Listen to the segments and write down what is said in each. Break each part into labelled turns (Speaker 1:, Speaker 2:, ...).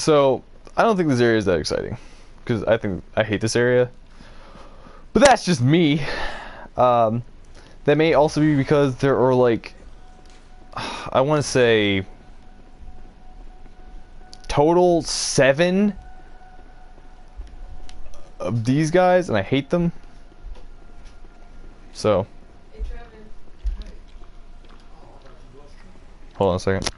Speaker 1: So I don't think this area is that exciting because I hate this area. But that's just me. That may also be because there are like, I want to say, total 7 of these guys, and I hate them. So, hold on a second.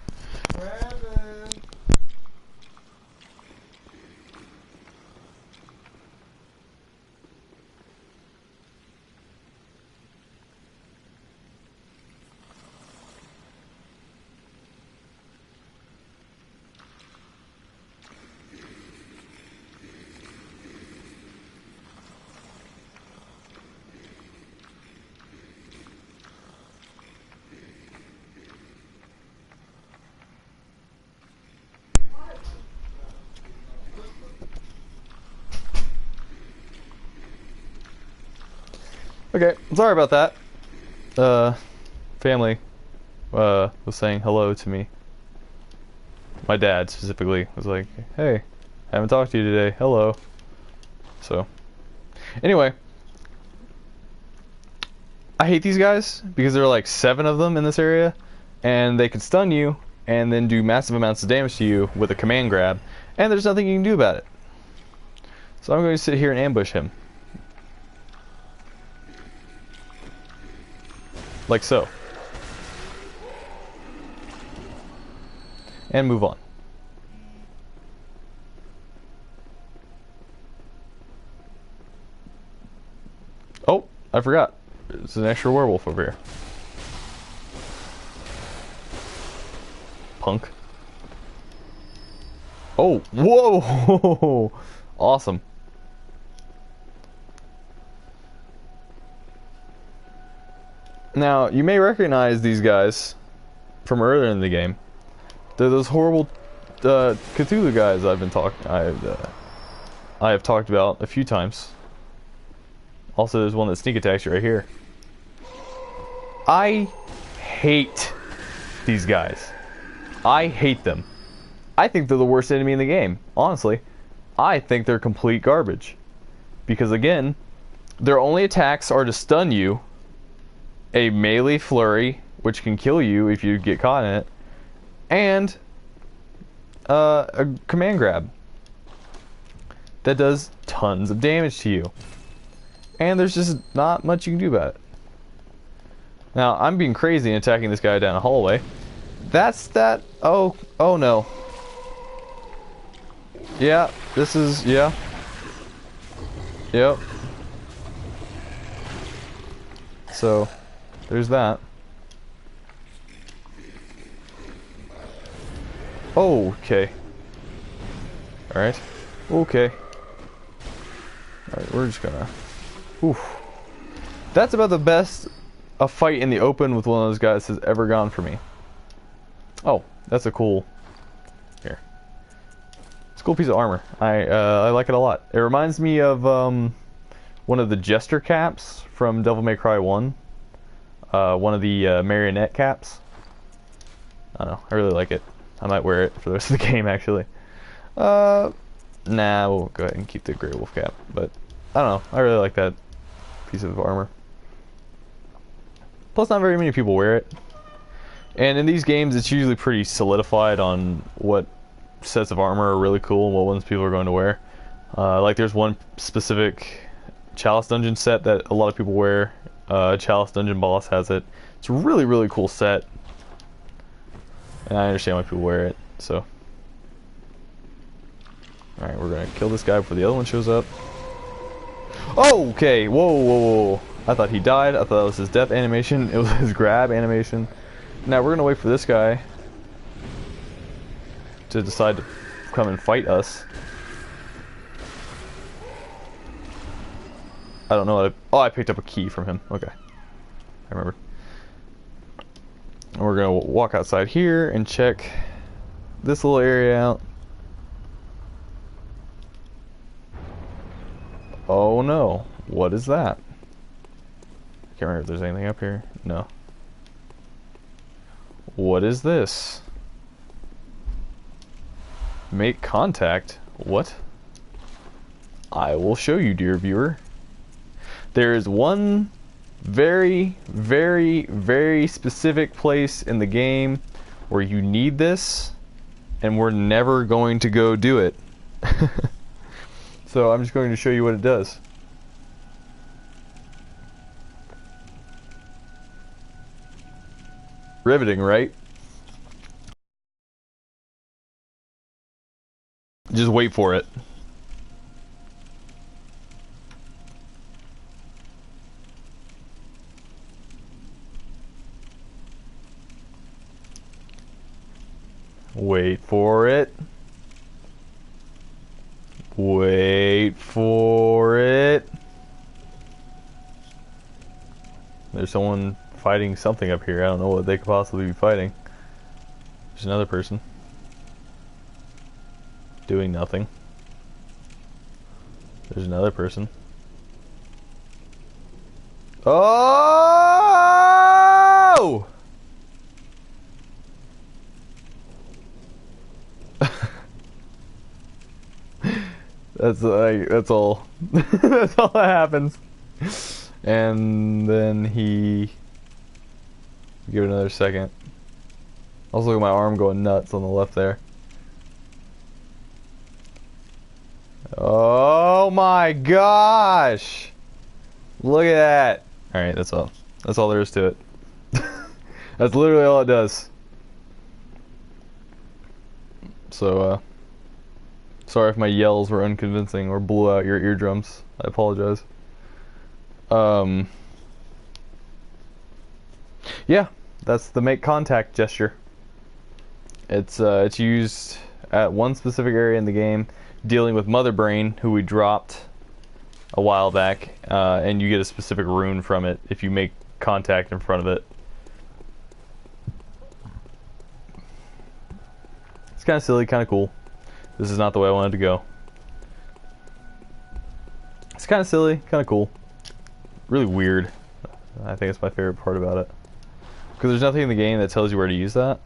Speaker 1: Okay, sorry about that. Family was saying hello to me. My dad specifically was like, "Hey, I haven't talked to you today. Hello." So, anyway, I hate these guys because there are like 7 of them in this area, and they can stun you and then do massive amounts of damage to you with a command grab, and there's nothing you can do about it. So I'm going to sit here and ambush him. Like so. And move on. Oh, I forgot. There's an extra werewolf over here. Punk. Oh, whoa! Awesome. Now, you may recognize these guys from earlier in the game. They're those horrible Cthulhu guys I have talked about a few times. Also, there's one that sneak attacks you right here. I hate these guys. I hate them. I think they're the worst enemy in the game. Honestly, I think they're complete garbage. Because again, their only attacks are to stun you, a melee flurry, which can kill you if you get caught in it, and a command grab that does tons of damage to you. And there's just not much you can do about it. Now, I'm being crazy and attacking this guy down a hallway. That's that. Oh no. Yeah, this is, yeah. Yep. So, there's that. Okay. Alright. Okay. Alright, we're just gonna... Oof. That's about the best a fight in the open with one of those guys has ever gone for me. Oh, that's a cool... Here. It's a cool piece of armor. I like it a lot. It reminds me of one of the Jester caps from Devil May Cry 1. One of the marionette caps. I don't know. I really like it. I might wear it for the rest of the game, actually. Nah, we'll go ahead and keep the Grey Wolf cap. But, I don't know. I really like that piece of armor. Plus, not very many people wear it. And in these games, it's usually pretty solidified on what sets of armor are really cool and what ones people are going to wear. Like, there's one specific Chalice Dungeon set that a lot of people wear. Chalice Dungeon Boss has it. It's a really, really cool set. And I understand why people wear it, so. Alright, we're gonna kill this guy before the other one shows up. Oh, okay, whoa. I thought he died. I thought that was his death animation. It was his grab animation. Now we're gonna wait for this guy to decide to come and fight us. I don't know what I picked up a key from him. Okay. I remember. And we're gonna walk outside here and check this little area out. Oh no. What is that? Can't remember if there's anything up here. No. What is this? Make contact? What? I will show you, dear viewer. There is one very, very, very specific place in the game where you need this, and we're never going to go do it. So I'm just going to show you what it does. Riveting, right? Just wait for it. Wait for it. Wait for it. There's someone fighting something up here. I don't know what they could possibly be fighting. There's another person doing nothing. There's another person. Oh! That's all. That's all that happens. And then he... Give it another second. Also, look at my arm going nuts on the left there. Oh my gosh! Look at that! Alright, that's all. That's all there is to it. That's literally all it does. So, sorry if my yells were unconvincing or blew out your eardrums. I apologize. Yeah, that's the make contact gesture. It's used at one specific area in the game, dealing with Mother Brain, who we dropped a while back, and you get a specific rune from it if you make contact in front of it. It's kind of silly, kind of cool. This is not the way I wanted to go. It's kind of silly, kind of cool. Really weird. I think it's my favorite part about it. Because there's nothing in the game that tells you where to use that.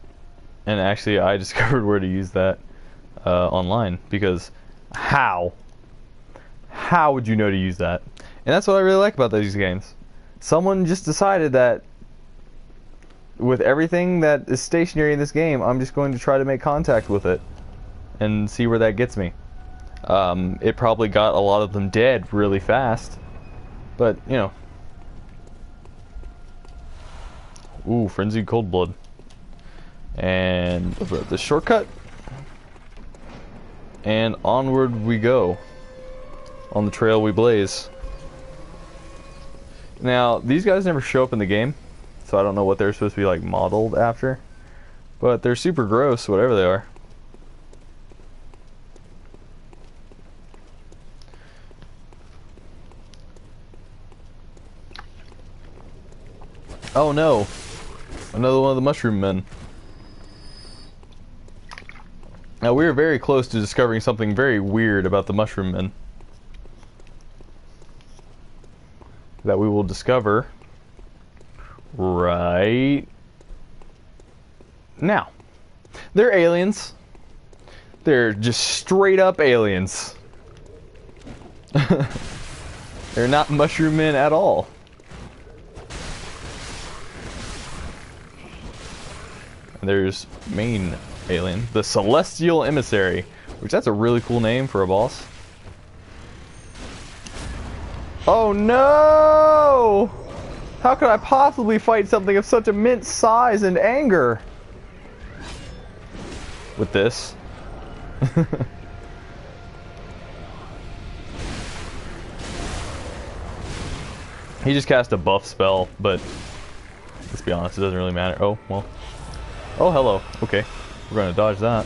Speaker 1: And actually, I discovered where to use that online. Because how? How would you know to use that? And that's what I really like about these games. Someone just decided that with everything that is stationary in this game, I'm just going to try to make contact with it and see where that gets me. It probably got a lot of them dead really fast, but you know. Ooh, Frenzied Cold Blood. And the shortcut, and onward we go on the trail we blaze. Now, these guys never show up in the game, so I don't know what they're supposed to be like modeled after, but they're super gross, whatever they are. Oh no, another one of the mushroom men. Now, we are very close to discovering something very weird about the mushroom men that we will discover right now. They're aliens. They're just straight up aliens. They're not mushroom men at all. And there's main alien, the Celestial Emissary, which that's a really cool name for a boss. Oh no! How could I possibly fight something of such immense size and anger with this? He just cast a buff spell, but let's be honest, it doesn't really matter. Oh, well. Oh, hello. Okay. We're gonna dodge that.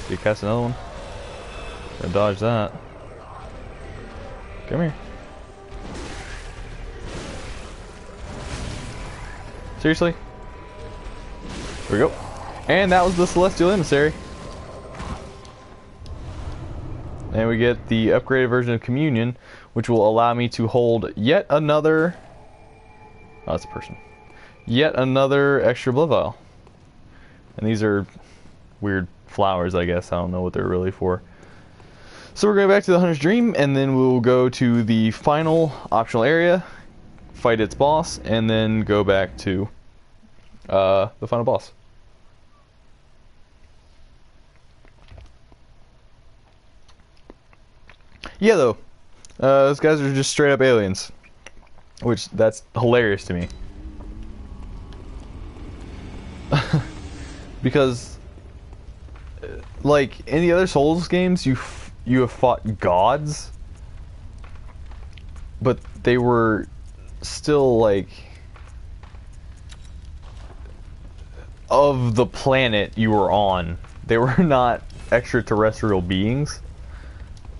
Speaker 1: Did you cast another one? Gonna dodge that. Come here. Seriously? There we go. And that was the Celestial Emissary. And we get the upgraded version of Communion, which will allow me to hold yet another... Oh, that's a person. Yet another extra blood vial. And these are weird flowers, I guess. I don't know what they're really for. So we're going back to the Hunter's Dream, and then we'll go to the final optional area, fight its boss, and then go back to the final boss. Yeah, though, those guys are just straight up aliens, which that's hilarious to me. Because, like, in the other Souls games, you have fought gods, but they were still, like, of the planet you were on. They were not extraterrestrial beings.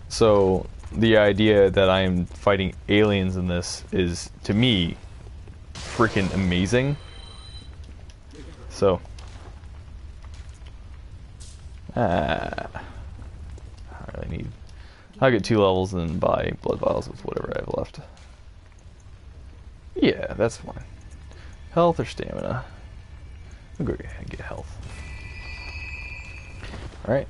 Speaker 1: So the idea that I am fighting aliens in this is, to me, freaking amazing. So I really need... I'll get 2 levels and then buy blood vials with whatever I have left. Yeah, that's fine. Health or stamina? I'll go ahead and get health. Alright.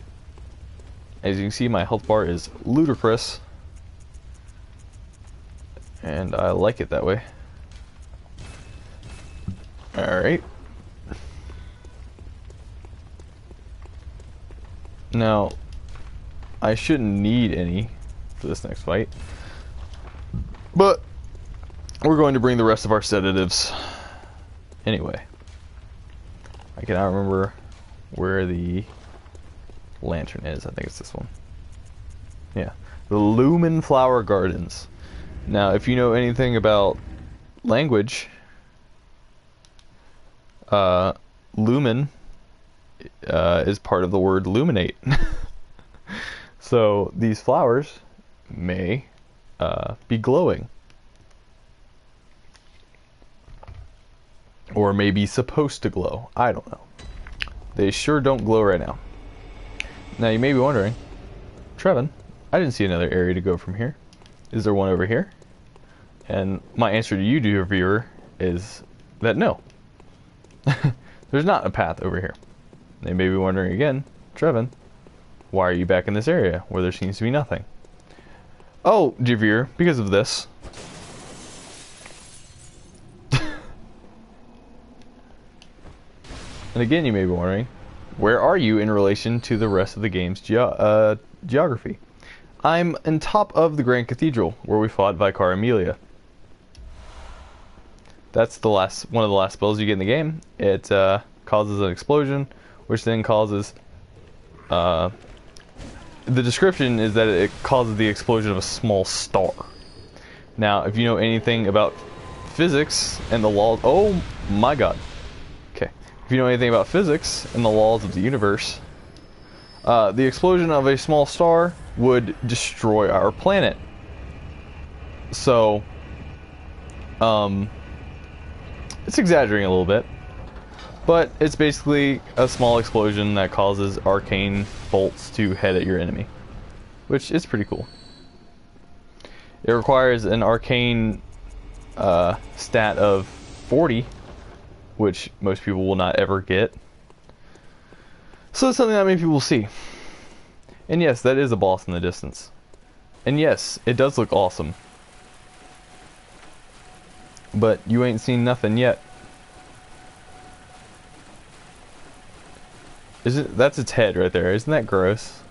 Speaker 1: As you can see, my health bar is ludicrous. And I like it that way. Alright. Now, I shouldn't need any for this next fight. But we're going to bring the rest of our sedatives anyway. I cannot remember where the lantern is. I think it's this one. Yeah. The Lumen Flower Gardens. Now, if you know anything about language, lumen is part of the word luminate. So these flowers may be glowing. Or may be supposed to glow. I don't know. They sure don't glow right now. Now you may be wondering, Trevin, I didn't see another area to go from here. Is there one over here? And my answer to you, dear viewer, is that no. There's not a path over here. They may be wondering again, Trevin, why are you back in this area where there seems to be nothing? Oh, dear viewer, because of this. And again, you may be wondering, where are you in relation to the rest of the game's geography? I'm on top of the Grand Cathedral, where we fought Vicar Amelia. That's the one of the last spells you get in the game. It causes an explosion, which then causes... the description is that it causes the explosion of a small star. Now, if you know anything about physics and the laws... Oh my god. Okay. If you know anything about physics and the laws of the universe, the explosion of a small star would destroy our planet. So, it's exaggerating a little bit, but it's basically a small explosion that causes arcane bolts to head at your enemy, which is pretty cool. It requires an arcane stat of 40, which most people will not ever get. So it's something not many people will see. And yes, that is a boss in the distance. And yes, it does look awesome. But you ain't seen nothing yet. That's its head right there. Isn't that gross?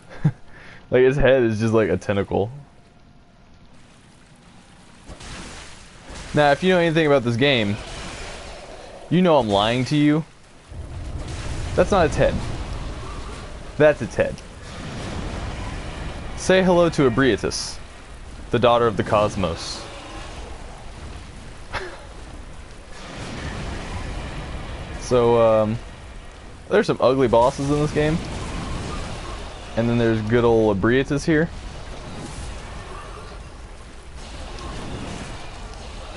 Speaker 1: Like, its head is just like a tentacle. Now, if you know anything about this game, you know I'm lying to you. That's not its head. That's its head. Say hello to Ebrietas, the daughter of the cosmos. So, there's some ugly bosses in this game. And then there's good old Ebrietas here.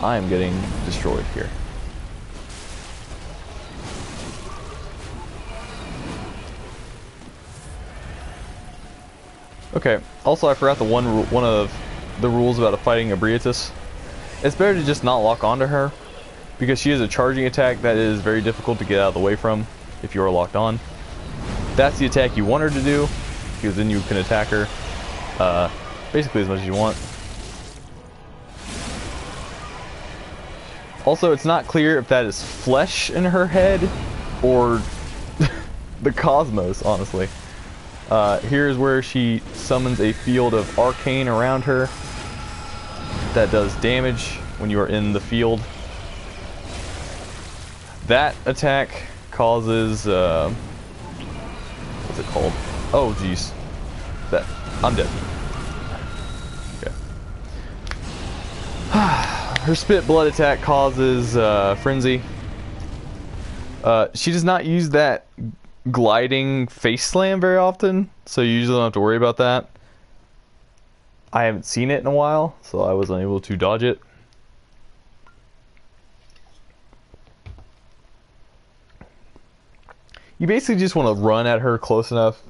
Speaker 1: I am getting destroyed here. Okay, also I forgot one of the rules about fighting Ebrietas. It's better to just not lock onto her, because she has a charging attack that is very difficult to get out of the way from if you are locked on. That's the attack you want her to do, because then you can attack her basically as much as you want. Also, it's not clear if that is flesh in her head or the cosmos, honestly. Here's where she summons a field of arcane around her that does damage when you are in the field. That attack causes what's it called? Oh jeez. I'm dead. Okay. Her spit blood attack causes frenzy. She does not use that gliding face slam very often, so you usually don't have to worry about that. I haven't seen it in a while, so I was unable to dodge it. You basically just want to run at her close enough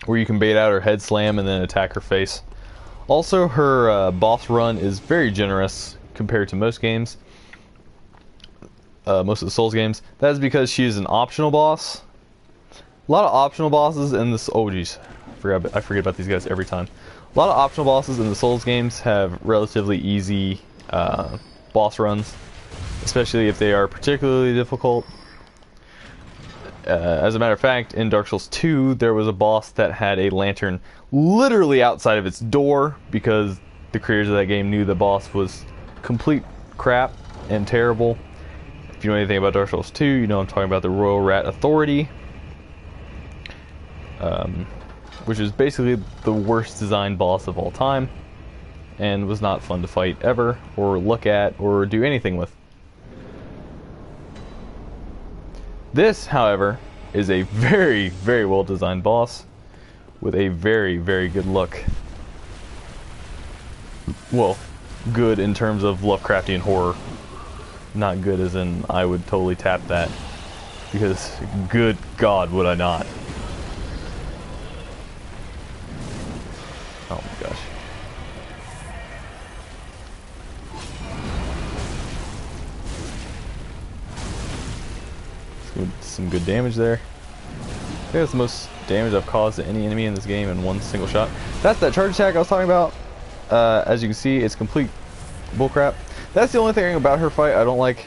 Speaker 1: where you can bait out her head slam and then attack her face. Also, her boss run is very generous compared to most games. Most of the Souls games. That is because she is an optional boss. A lot of optional bosses in this. Oh jeez, I forget about these guys every time. A lot of optional bosses in the Souls games have relatively easy boss runs, especially if they are particularly difficult. As a matter of fact, in Dark Souls 2, there was a boss that had a lantern literally outside of its door because the creators of that game knew the boss was complete crap and terrible. If you know anything about Dark Souls 2, you know I'm talking about the Royal Rat Authority, which is basically the worst designed boss of all time and was not fun to fight ever or look at or do anything with. This, however, is a very, very well designed boss with a very, very good look. Well, good in terms of Lovecraftian horror. Not good as in I would totally tap that, because good God would I not. Oh my gosh. Some good damage there. I think that's the most damage I've caused to any enemy in this game in one single shot. That's that charge attack I was talking about. As you can see, it's complete bullcrap. That's the only thing about her fight I don't like.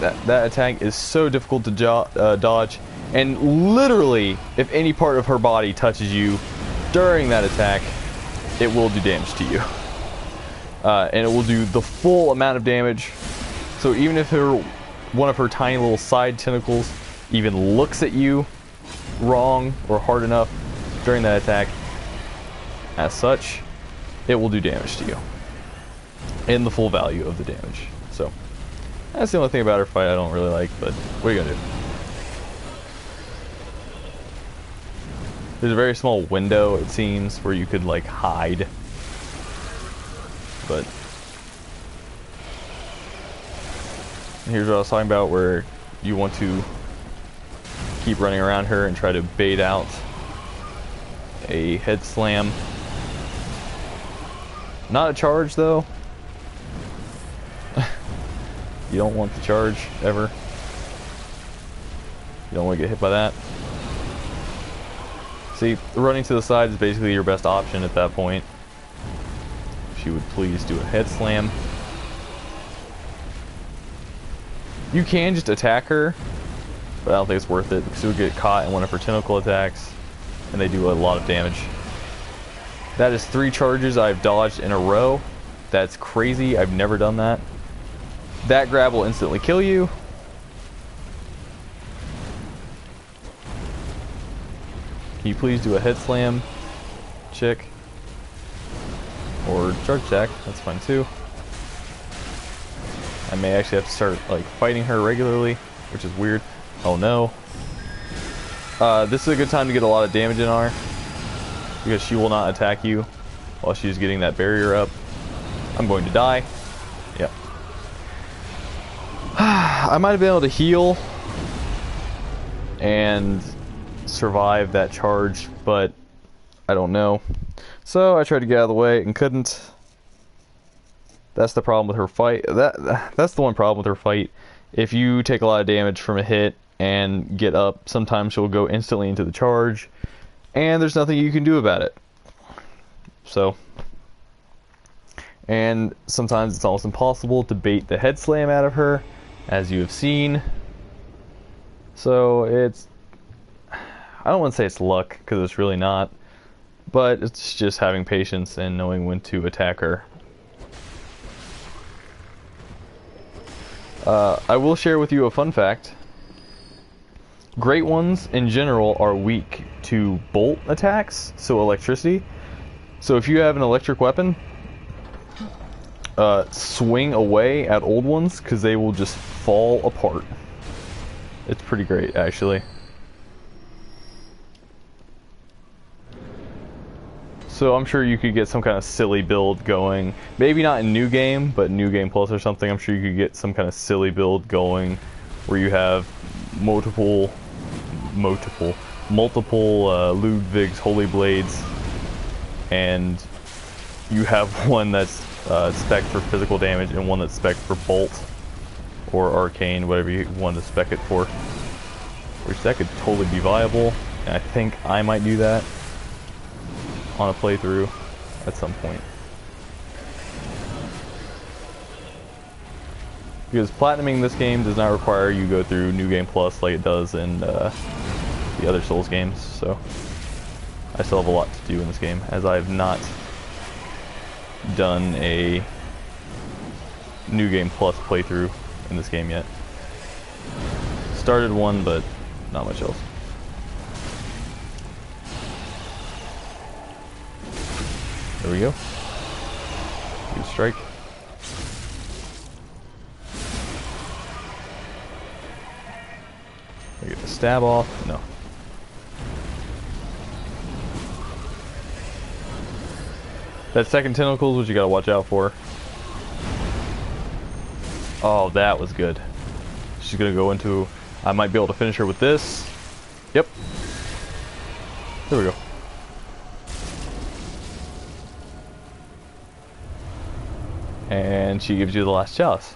Speaker 1: That attack is so difficult to dodge, and literally, if any part of her body touches you during that attack, it will do damage to you. And it will do the full amount of damage. So even if one of her tiny little side tentacles even looks at you wrong or hard enough during that attack, as such, it will do damage to you in the full value of the damage. So that's the only thing about her fight I don't really like, but what are you gonna do? There's a very small window, it seems, where you could like hide, but here's what I was talking about, where you want to keep running around her and try to bait out a head slam. Not a charge though. You don't want the charge ever. You don't want to get hit by that. See, running to the side is basically your best option at that point. If you would please do a head slam. You can just attack her, but I don't think it's worth it because you'll get caught in one of her tentacle attacks, and they do a lot of damage. That is 3 charges I've dodged in a row. That's crazy. I've never done that. That grab will instantly kill you. Can you please do a head slam, chick? Or charge attack, that's fine too. I may actually have to start like fighting her regularly, which is weird. Oh no. This is a good time to get a lot of damage in on her, because she will not attack you while she's getting that barrier up. I'm going to die. Yep. I might have been able to heal and survive that charge, but I don't know. So I tried to get out of the way and couldn't. That's the problem with her fight. That's the one problem with her fight. If you take a lot of damage from a hit and get up. Sometimes she'll go instantly into the charge, and there's nothing you can do about it. So, and sometimes it's almost impossible to bait the head slam out of her, as you have seen. So it's, I don't want to say it's luck, because it's really not, but it's just having patience and knowing when to attack her. I will share with you a fun fact. Great ones in general are weak to bolt attacks, so electricity. So if you have an electric weapon, swing away at old ones, because they will just fall apart. It's pretty great, actually. So I'm sure you could get some kind of silly build going. Maybe not in New Game, but New Game Plus or something. I'm sure you could get some kind of silly build going where you have multiple Ludwig's Holy Blades, and you have one that's spec for physical damage and one that's spec for bolt or arcane, whatever you want to spec it for. Which that could totally be viable, and I think I might do that on a playthrough at some point. Because platinuming this game does not require you go through New Game Plus like it does in the other Souls games, so I still have a lot to do in this game, as I have not done a New Game Plus playthrough in this game yet. Started one, but not much else. There we go. Good strike. I get the stab off. No. That second tentacle is what you gotta watch out for. Oh, that was good. She's gonna go into... I might be able to finish her with this. Yep. There we go. And she gives you the last chalice.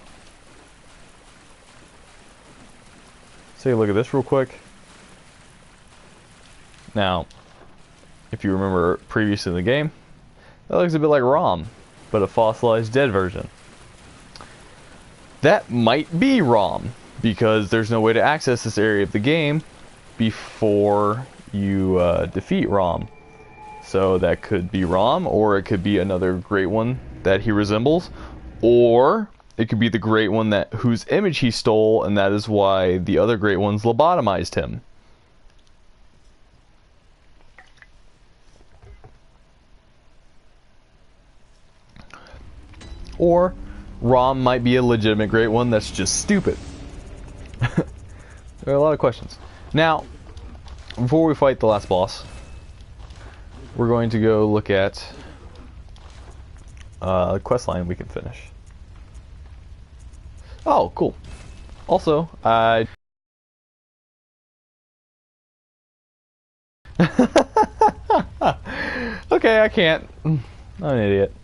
Speaker 1: Let's take a look at this real quick. Now, if you remember previously in the game, that looks a bit like ROM, but a fossilized dead version. That might be ROM, because there's no way to access this area of the game before you defeat ROM. So that could be ROM, or it could be another great one that he resembles, or it could be the great one that whose image he stole, and that is why the other great ones lobotomized him. Or ROM might be a legitimate great one that's just stupid. There are a lot of questions. Now, before we fight the last boss, we're going to go look at a quest line we can finish. Oh, cool. Also, okay, I can't. I'm an idiot.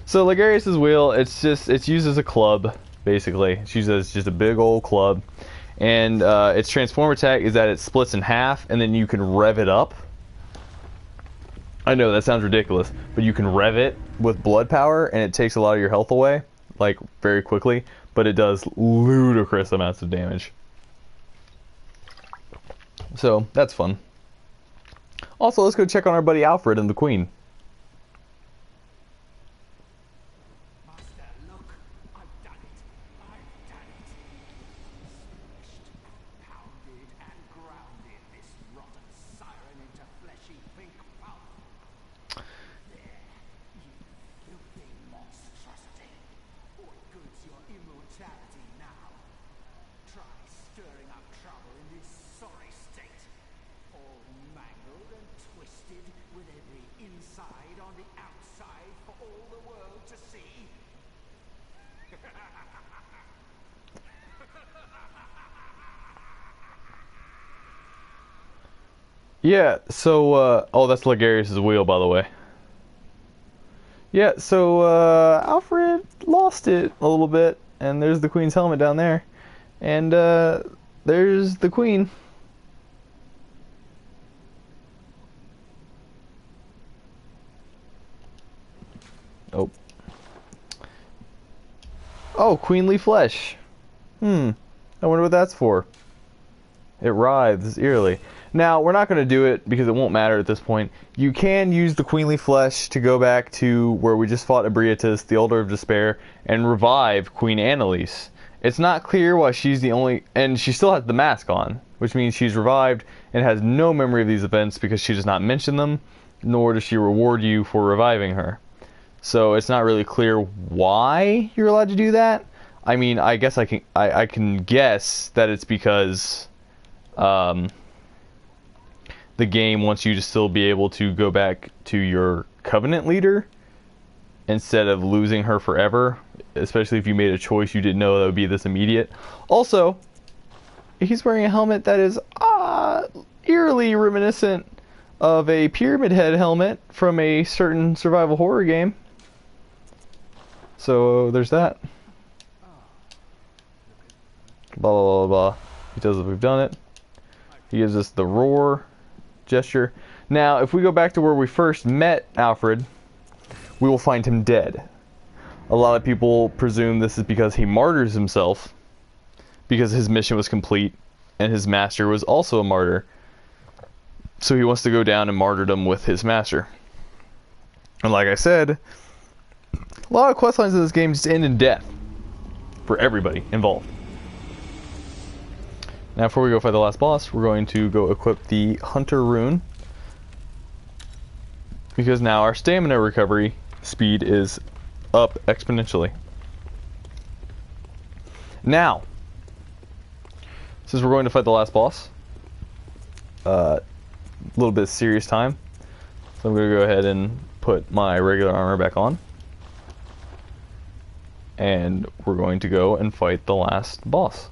Speaker 1: So Ligarius' wheel, it's used as a club, basically. It's used as just a big old club. And its transform attack is that it splits in half, and then you can rev it up. I know, that sounds ridiculous, but you can rev it with blood power, and it takes a lot of your health away, like, very quickly, but it does ludicrous amounts of damage. So, that's fun. Also, let's go check on our buddy Alfred and the Queen. Yeah, so, oh, that's Ligarius' wheel, by the way. Yeah, so, Alfred lost it a little bit, and there's the Queen's helmet down there. And, there's the queen. Oh. Oh, queenly flesh. I wonder what that's for. It writhes eerily. Now, we're not going to do it because it won't matter at this point. You can use the queenly flesh to go back to where we just fought Ebrietas, the Altar of Despair, and revive Queen Annalise. It's not clear why she's the only... And she still has the mask on, which means she's revived and has no memory of these events because she does not mention them, nor does she reward you for reviving her. So it's not really clear why you're allowed to do that. I mean, I guess I can guess that it's because the game wants you to still be able to go back to your Covenant leader instead of losing her forever, especially if you made a choice you didn't know that would be this immediate. Also, he's wearing a helmet that is eerily reminiscent of a Pyramid Head helmet from a certain survival horror game. So there's that. Blah blah blah blah. He tells us we've done it. He gives us the roar gesture. Now, if we go back to where we first met Alfred, we will find him dead. A lot of people presume this is because he martyrs himself, because his mission was complete, and his master was also a martyr. So he wants to go down and martyrdom with his master. And like I said, a lot of quest lines in this game just end in death for everybody involved. Now, before we go fight the last boss, we're going to go equip the Hunter rune, because now our stamina recovery speed is up exponentially. Now, since we're going to fight the last boss, a little bit of serious time, so I'm going to go ahead and put my regular armor back on, and we're going to go and fight the last boss.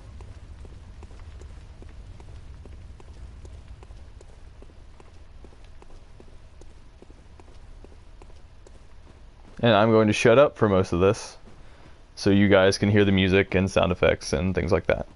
Speaker 1: And I'm going to shut up for most of this, so you guys can hear the music and sound effects and things like that.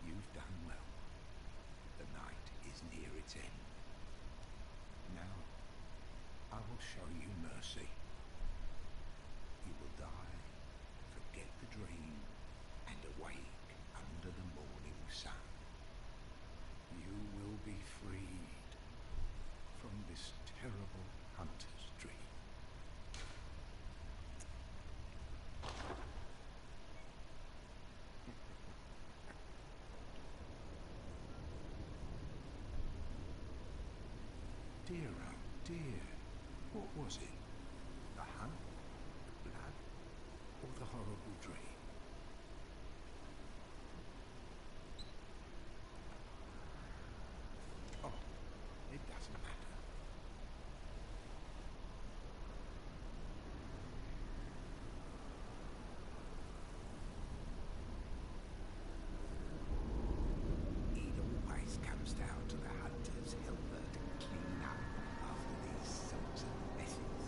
Speaker 2: You've done well. The night is near its end. Now, I will show you mercy. You will die, forget the dream, and awake under the morning sun. You will be freed from this terrible hunter's dream. Dear, oh dear, what was it? The hunt, the blood, or the horrible dream? Oh, it doesn't matter. It always comes down to the hunter's helper to clean up after these sorts of messes.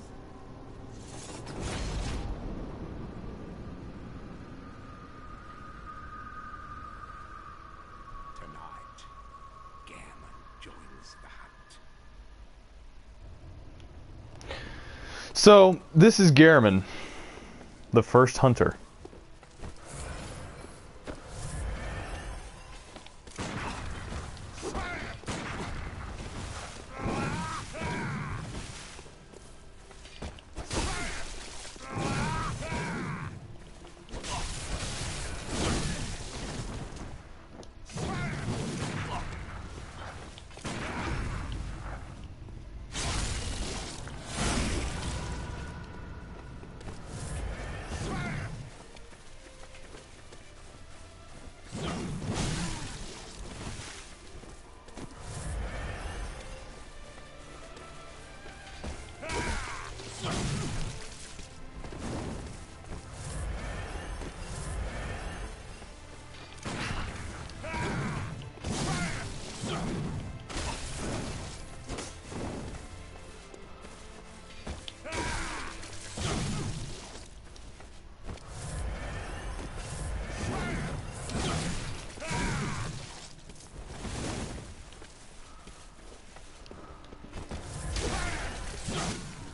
Speaker 2: Tonight, Gammon joins the hunt.
Speaker 1: So, this is Garamond, the first hunter.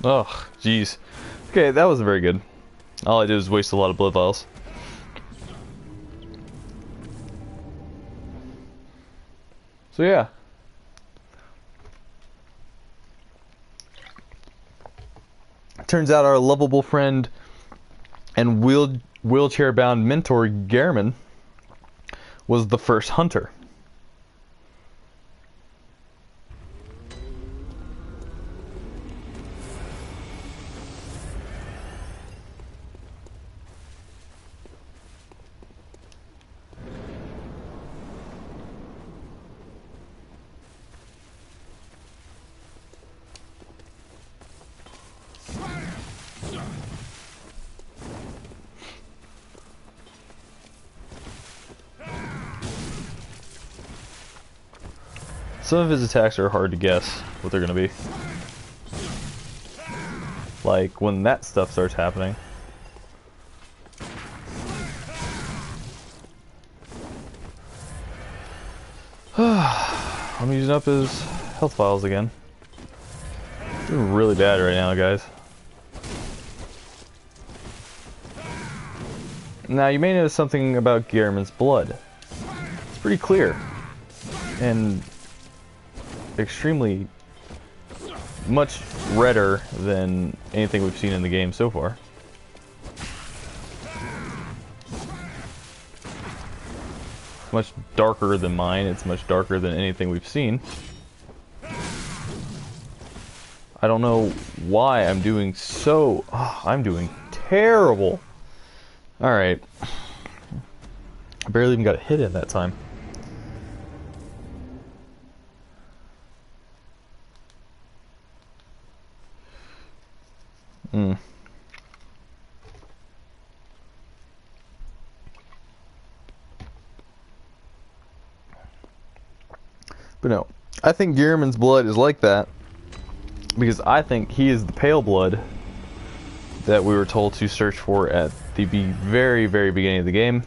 Speaker 1: Ugh, jeez. Okay, that wasn't very good. All I did was waste a lot of blood vials. So yeah. Turns out our lovable friend and wheelchair-bound mentor Gehrman was the first hunter. Some of his attacks are hard to guess what they're gonna be. Like when that stuff starts happening. I'm using up his health files again. Doing really bad right now, guys. Now you may notice something about Gehrman's blood. It's pretty clear and extremely much redder than anything we've seen in the game so far. Much darker than mine. It's much darker than anything we've seen. I don't know why I'm doing so... Oh, I'm doing terrible. Alright. I barely even got hit at that time. But no, I think Gehrman's blood is like that because I think he is the pale blood that we were told to search for at the very, very beginning of the game.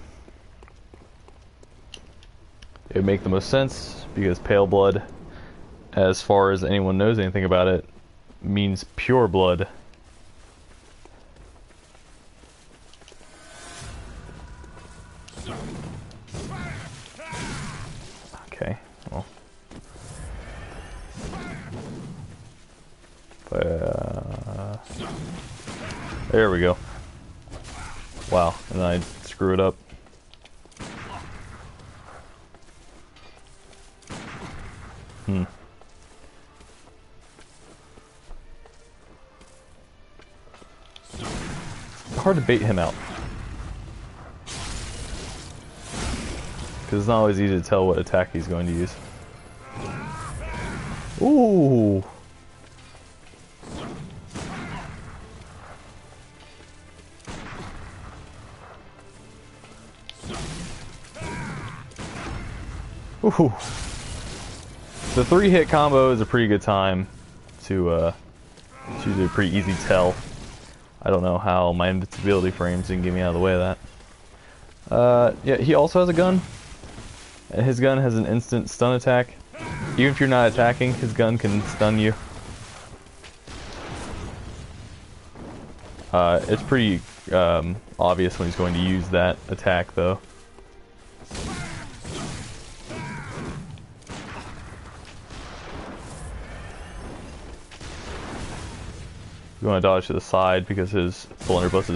Speaker 1: It would make the most sense because pale blood, as far as anyone knows anything about it, means pure blood. Okay, well. There we go. Wow, and then I screw it up. Hard to bait him out. Because it's not always easy to tell what attack he's going to use. Ooh! Ooh. The 3-hit combo is a pretty good time to, it's usually a pretty easy tell. I don't know how my invincibility frames didn't get me out of the way of that. Yeah, he also has a gun. And his gun has an instant stun attack. Even if you're not attacking, his gun can stun you. It's pretty obvious when he's going to use that attack, though. You want to dodge to the side because his blunderbuss is